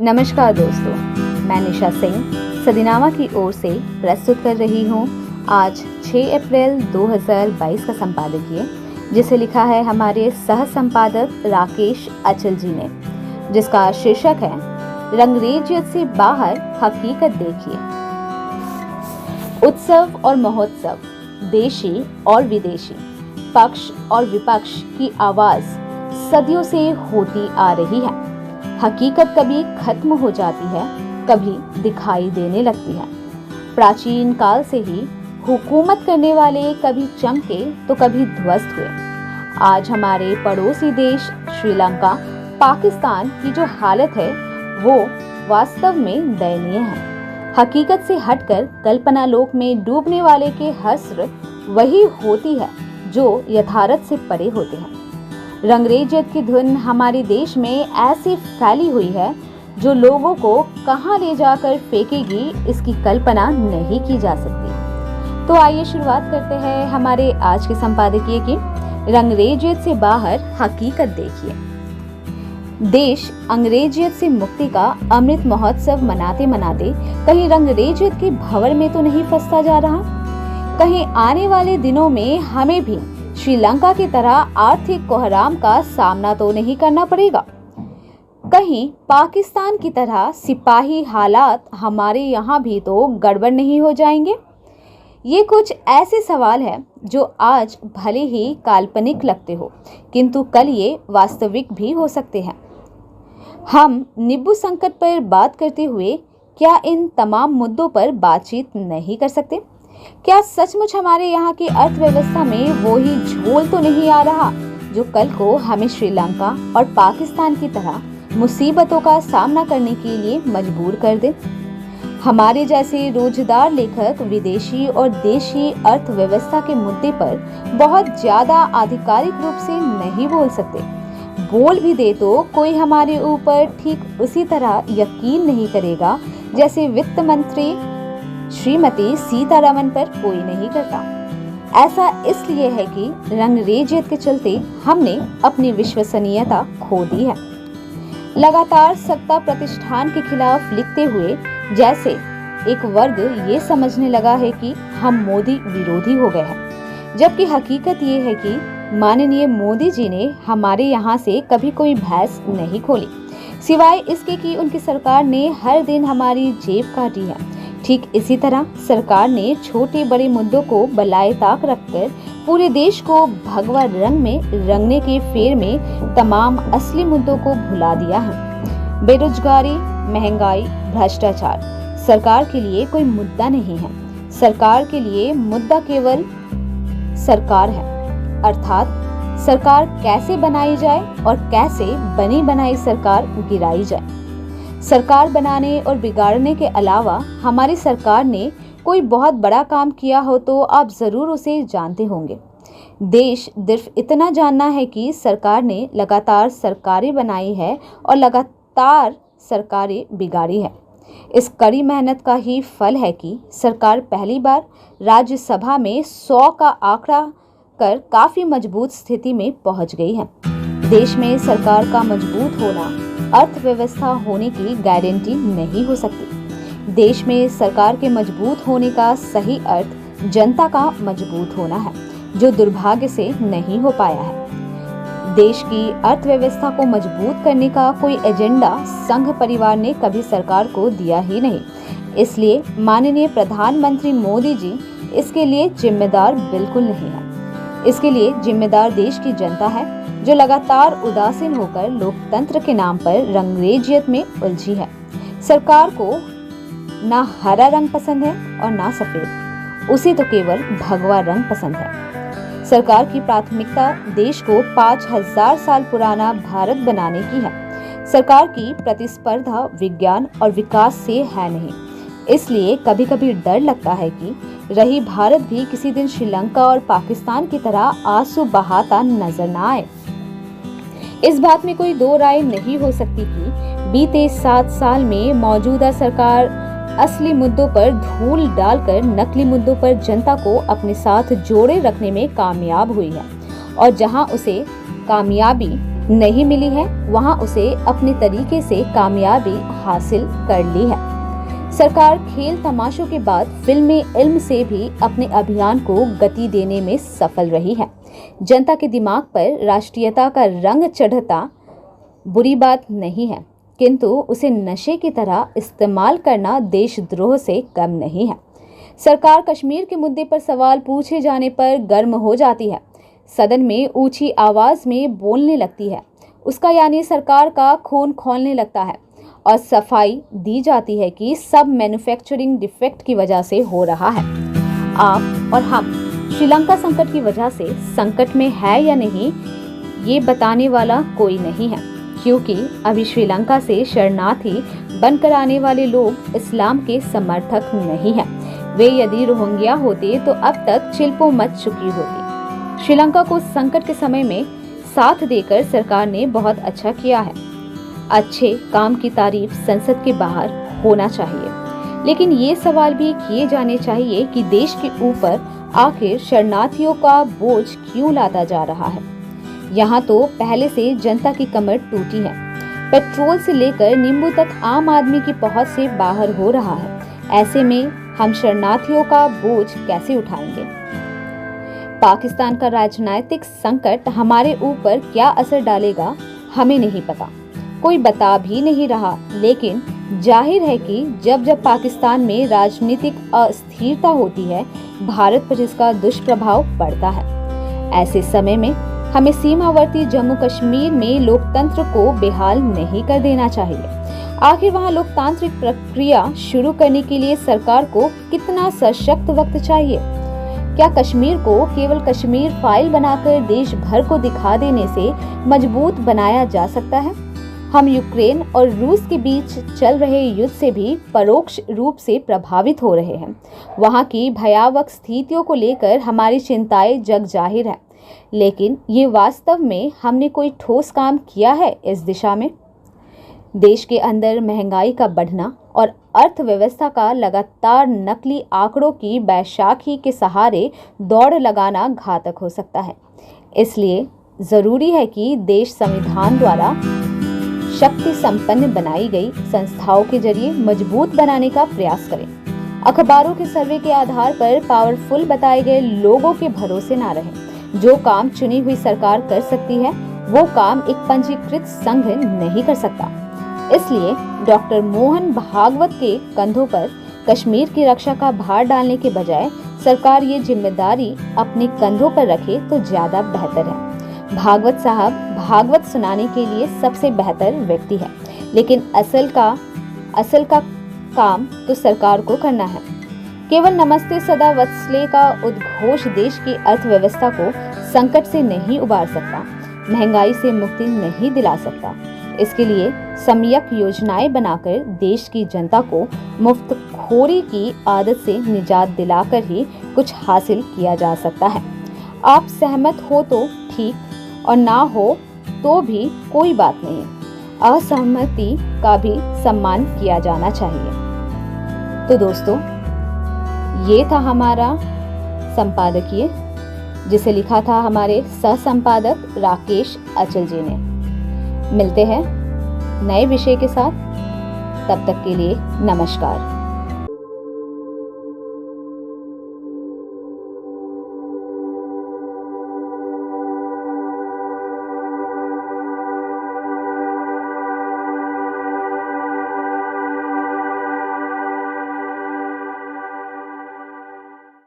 नमस्कार दोस्तों, मैं निशा सिंह सदीनामा की ओर से प्रस्तुत कर रही हूँ आज 6 अप्रैल 2022 का संपादकीय, जिसे लिखा है हमारे सह संपादक राकेश अचल जी ने, जिसका शीर्षक है रंगरेजियत से बाहर हकीकत देखिए। उत्सव और महोत्सव, देशी और विदेशी, पक्ष और विपक्ष की आवाज सदियों से होती आ रही है। हकीकत कभी खत्म हो जाती है, कभी दिखाई देने लगती है। प्राचीन काल से ही हुकूमत करने वाले कभी चमके तो कभी ध्वस्त हुए। आज हमारे पड़ोसी देश श्रीलंका, पाकिस्तान की जो हालत है वो वास्तव में दयनीय है। हकीकत से हटकर कल्पना लोक में डूबने वाले के हस्र वही होती है जो यथार्थ से परे होते हैं। रंगरेजियत की धुन हमारे देश में ऐसी फैली हुई है जो लोगों को कहां ले जाकर फेंकेगी, इसकी कल्पना नहीं की जा सकती। तो आइए शुरुआत करते हैं हमारे आज के संपादकीय की, रंगरेजियत से बाहर हकीकत देखिए। देश अंग्रेजियत से मुक्ति का अमृत महोत्सव मनाते मनाते कहीं रंगरेजियत के भंवर में तो नहीं फंसता जा रहा? कहीं आने वाले दिनों में हमें भी श्रीलंका की तरह आर्थिक कोहराम का सामना तो नहीं करना पड़ेगा? कहीं पाकिस्तान की तरह सिपाही हालात हमारे यहाँ भी तो गड़बड़ नहीं हो जाएंगे? ये कुछ ऐसे सवाल हैं जो आज भले ही काल्पनिक लगते हो, किंतु कल ये वास्तविक भी हो सकते हैं। हम नींबू संकट पर बात करते हुए क्या इन तमाम मुद्दों पर बातचीत नहीं कर सकते? क्या सचमुच हमारे यहाँ की अर्थव्यवस्था में वो ही झोल तो नहीं आ रहा जो कल को हमें श्रीलंका और पाकिस्तान की तरह मुसीबतों का सामना करने के लिए मजबूर कर दे? हमारे जैसे रोजगार लेखक विदेशी और देशी अर्थव्यवस्था के मुद्दे पर बहुत ज्यादा आधिकारिक रूप से नहीं बोल सकते। बोल भी दे तो कोई हमारे ऊपर ठीक उसी तरह यकीन नहीं करेगा जैसे वित्त मंत्री श्रीमती सीतारमण पर कोई नहीं करता। ऐसा इसलिए है कि रंगरेजियत के चलते हमने अपनी विश्वसनीयता खो दी है। लगातार सत्ता प्रतिष्ठान के खिलाफ लिखते हुए जैसे एक वर्ग ये समझने लगा है कि हम मोदी विरोधी हो गए हैं, जबकि हकीकत ये है कि माननीय मोदी जी ने हमारे यहाँ से कभी कोई भैंस नहीं खोली, सिवाय इसके कि उनकी सरकार ने हर दिन हमारी जेब काटी है। ठीक इसी तरह सरकार ने छोटे बड़े मुद्दों को बलाए ताक रखकर पूरे देश को भगवा रंग में रंगने के फेर में तमाम असली मुद्दों को भुला दिया है। बेरोजगारी, महंगाई, भ्रष्टाचार सरकार के लिए कोई मुद्दा नहीं है। सरकार के लिए मुद्दा केवल सरकार है, अर्थात सरकार कैसे बनाई जाए और कैसे बनी बनाई सरकार गिराई जाए। सरकार बनाने और बिगाड़ने के अलावा हमारी सरकार ने कोई बहुत बड़ा काम किया हो तो आप जरूर उसे जानते होंगे। देश सिर्फ इतना जानना है कि सरकार ने लगातार सरकारें बनाई है और लगातार सरकारें बिगाड़ी है। इस कड़ी मेहनत का ही फल है कि सरकार पहली बार राज्यसभा में 100 का आंकड़ा कर काफी मजबूत स्थिति में पहुंच गई है। देश में सरकार का मजबूत होना अर्थव्यवस्था होने की गारंटी नहीं हो सकती। देश में सरकार के मजबूत होने का सही अर्थ जनता का मजबूत होना है, जो दुर्भाग्य से नहीं हो पाया है। देश की अर्थव्यवस्था को मजबूत करने का कोई एजेंडा संघ परिवार ने कभी सरकार को दिया ही नहीं। इसलिए माननीय प्रधानमंत्री मोदी जी इसके लिए जिम्मेदार बिल्कुल नहीं है। इसके लिए जिम्मेदार देश की जनता है, जो लगातार उदासीन होकर लोकतंत्र के नाम पर रंगरेजियत में उलझी है। सरकार को ना हरा रंग पसंद है और ना सफेद, उसे तो केवल भगवा रंग पसंद है। सरकार की प्राथमिकता देश को 5000 साल पुराना भारत बनाने की है। सरकार की प्रतिस्पर्धा विज्ञान और विकास से है नहीं। इसलिए कभी कभी डर लगता है कि रही भारत भी किसी दिन श्रीलंका और पाकिस्तान की तरह आंसू बहाता नजर न आए। इस बात में कोई दो राय नहीं हो सकती कि बीते 7 साल में मौजूदा सरकार असली मुद्दों पर धूल डालकर नकली मुद्दों पर जनता को अपने साथ जोड़े रखने में कामयाब हुई है, और जहां उसे कामयाबी नहीं मिली है, वहां उसे अपने तरीके से कामयाबी हासिल कर ली है। सरकार खेल तमाशों के बाद फिल्म इल्म से भी अपने अभियान को गति देने में सफल रही है। जनता के दिमाग पर राष्ट्रीयता का रंग चढ़ता बुरी बात नहीं है, किंतु उसे नशे की तरह इस्तेमाल करना देशद्रोह से कम नहीं है। सरकार कश्मीर के मुद्दे पर सवाल पूछे जाने पर गर्म हो जाती है, सदन में ऊंची आवाज में बोलने लगती है, उसका यानी सरकार का खून खौलने लगता है और सफाई दी जाती है कि सब मैन्युफैक्चरिंग डिफेक्ट की वजह से हो रहा है। आप और हम श्रीलंका संकट की वजह से संकट में है या नहीं, ये बताने वाला कोई नहीं है, क्योंकि अभी श्रीलंका से शरणार्थी बनकर आने वाले लोग इस्लाम के समर्थक नहीं हैं। वे यदि रोहिंग्या होते तो अब तक चिल्पो मच चुकी होती। श्रीलंका को संकट के समय में साथ देकर सरकार ने बहुत अच्छा किया है। अच्छे काम की तारीफ संसद के बाहर होना चाहिए, लेकिन ये सवाल भी किए जाने चाहिए कि देश के ऊपर आखिर शरणार्थियों का बोझ क्यों लादा जा रहा है। यहाँ तो पहले से जनता की कमर टूटी है। पेट्रोल से लेकर नींबू तक आम आदमी की पहुंच से बाहर हो रहा है। ऐसे में हम शरणार्थियों का बोझ कैसे उठाएंगे? पाकिस्तान का राजनीतिक संकट हमारे ऊपर क्या असर डालेगा हमें नहीं पता, कोई बता भी नहीं रहा, लेकिन जाहिर है कि जब जब पाकिस्तान में राजनीतिक अस्थिरता होती है, भारत पर इसका दुष्प्रभाव पड़ता है। ऐसे समय में हमें सीमावर्ती जम्मू कश्मीर में लोकतंत्र को बेहाल नहीं कर देना चाहिए। आखिर वहां लोकतांत्रिक प्रक्रिया शुरू करने के लिए सरकार को कितना सशक्त वक्त चाहिए? क्या कश्मीर को केवल कश्मीर फाइल बनाकर देश भर को दिखा देने से मजबूत बनाया जा सकता है? हम यूक्रेन और रूस के बीच चल रहे युद्ध से भी परोक्ष रूप से प्रभावित हो रहे हैं। वहां की भयावह स्थितियों को लेकर हमारी चिंताएं जग जाहिर है, लेकिन ये वास्तव में हमने कोई ठोस काम किया है इस दिशा में? देश के अंदर महंगाई का बढ़ना और अर्थव्यवस्था का लगातार नकली आंकड़ों की बैसाखी के सहारे दौड़ लगाना घातक हो सकता है। इसलिए जरूरी है कि देश संविधान द्वारा शक्ति संपन्न बनाई गई संस्थाओं के जरिए मजबूत बनाने का प्रयास करें। अखबारों के सर्वे के आधार पर पावरफुल बताए गए लोगों के भरोसे ना रहें। जो काम चुनी हुई सरकार कर सकती है, वो काम एक पंजीकृत संघ नहीं कर सकता। इसलिए डॉक्टर मोहन भागवत के कंधों पर कश्मीर की रक्षा का भार डालने के बजाय सरकार ये जिम्मेदारी अपने कंधों पर रखे तो ज्यादा बेहतर है। भागवत साहब भागवत सुनाने के लिए सबसे बेहतर व्यक्ति है, लेकिन असल का काम तो सरकार को करना है। केवल नमस्ते सदा वत्सले का उद्घोष देश की अर्थव्यवस्था को संकट से नहीं उबार सकता, महंगाई से मुक्ति नहीं दिला सकता। इसके लिए सम्यक योजनाएं बनाकर देश की जनता को मुफ्त खोरी की आदत से निजात दिलाकर ही कुछ हासिल किया जा सकता है। आप सहमत हो तो ठीक, और ना हो तो भी कोई बात नहीं। असहमति का भी सम्मान किया जाना चाहिए। तो दोस्तों, ये था हमारा संपादकीय, जिसे लिखा था हमारे सह संपादक राकेश अचल जी ने। मिलते हैं नए विषय के साथ, तब तक के लिए नमस्कार।